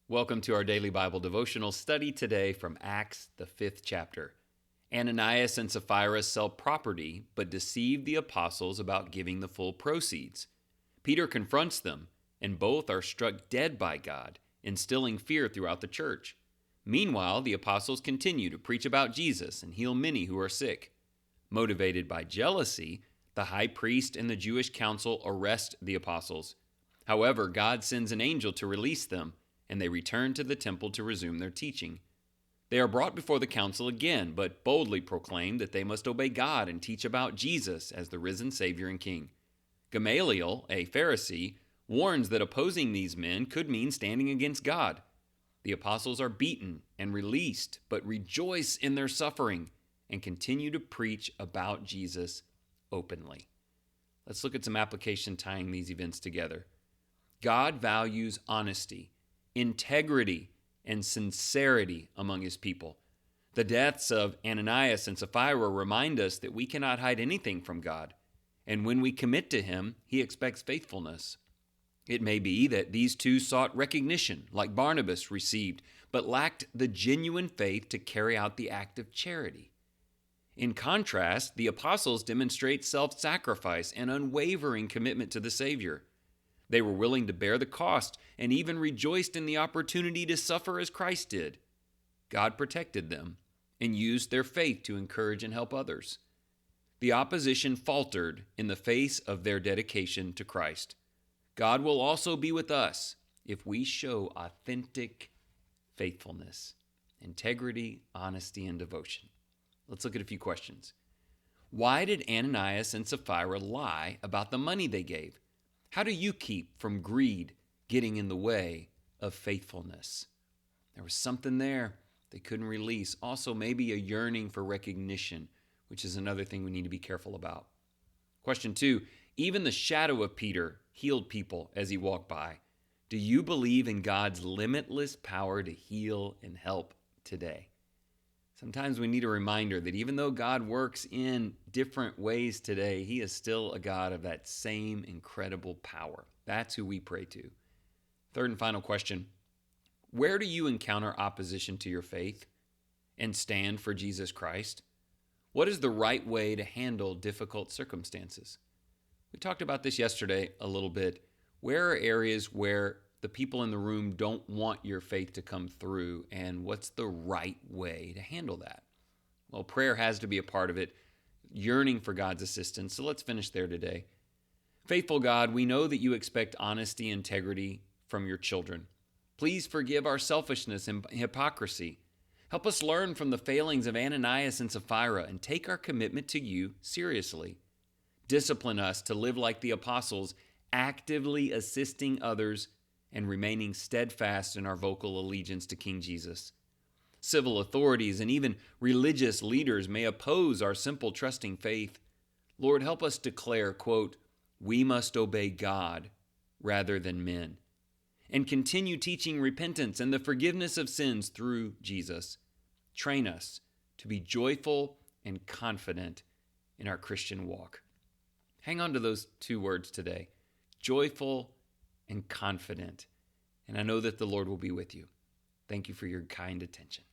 Welcome to our Daily Bible Devotional study today from Acts, the 5th chapter. Ananias and Sapphira sell property but deceive the apostles about giving the full proceeds. Peter confronts them, and both are struck dead by God, instilling fear throughout the church. Meanwhile, the apostles continue to preach about Jesus and heal many who are sick. Motivated by jealousy, the high priest and the Jewish council arrest the apostles. However, God sends an angel to release them, and they return to the temple to resume their teaching. They are brought before the council again, but boldly proclaim that they must obey God and teach about Jesus as the risen Savior and King. Gamaliel, a Pharisee, warns that opposing these men could mean standing against God. The apostles are beaten and released, but rejoice in their suffering and continue to preach about Jesus openly. Let's look at some application tying these events together. God values honesty, integrity, and sincerity among his people. The deaths of Ananias and Sapphira remind us that we cannot hide anything from God, and when we commit to him, he expects faithfulness. It may be that these two sought recognition, like Barnabas received, but lacked the genuine faith to carry out the act of charity. In contrast, the apostles demonstrate self-sacrifice and unwavering commitment to the Savior. They were willing to bear the cost and even rejoiced in the opportunity to suffer as Christ did. God protected them and used their faith to encourage and help others. The opposition faltered in the face of their dedication to Christ. God will also be with us if we show authentic faithfulness, integrity, honesty, and devotion. Let's look at a few questions. Why did Ananias and Sapphira lie about the money they gave? How do you keep from greed getting in the way of faithfulness? There was something there they couldn't release. Also, maybe a yearning for recognition, which is another thing we need to be careful about. Question 2, even the shadow of Peter healed people as he walked by. Do you believe in God's limitless power to heal and help today? Sometimes we need a reminder that even though God works in different ways today, he is still a God of that same incredible power. That's who we pray to. Third and final question, where do you encounter opposition to your faith and stand for Jesus Christ? What is the right way to handle difficult circumstances? We talked about this yesterday a little bit. Where are areas where the people in the room don't want your faith to come through, and what's the right way to handle that? Well, prayer has to be a part of it, yearning for God's assistance. So let's finish there today. Faithful God, we know that you expect honesty and integrity from your children. Please forgive our selfishness and hypocrisy. Help us learn from the failings of Ananias and Sapphira and take our commitment to you seriously. Discipline us to live like the apostles, actively assisting others and remaining steadfast in our vocal allegiance to King Jesus. Civil authorities and even religious leaders may oppose our simple trusting faith. Lord, help us declare, quote, we must obey God rather than men, and continue teaching repentance and the forgiveness of sins through Jesus. Train us to be joyful and confident in our Christian walk. Hang on to those two words today, joyful and confident. And I know that the Lord will be with you. Thank you for your kind attention.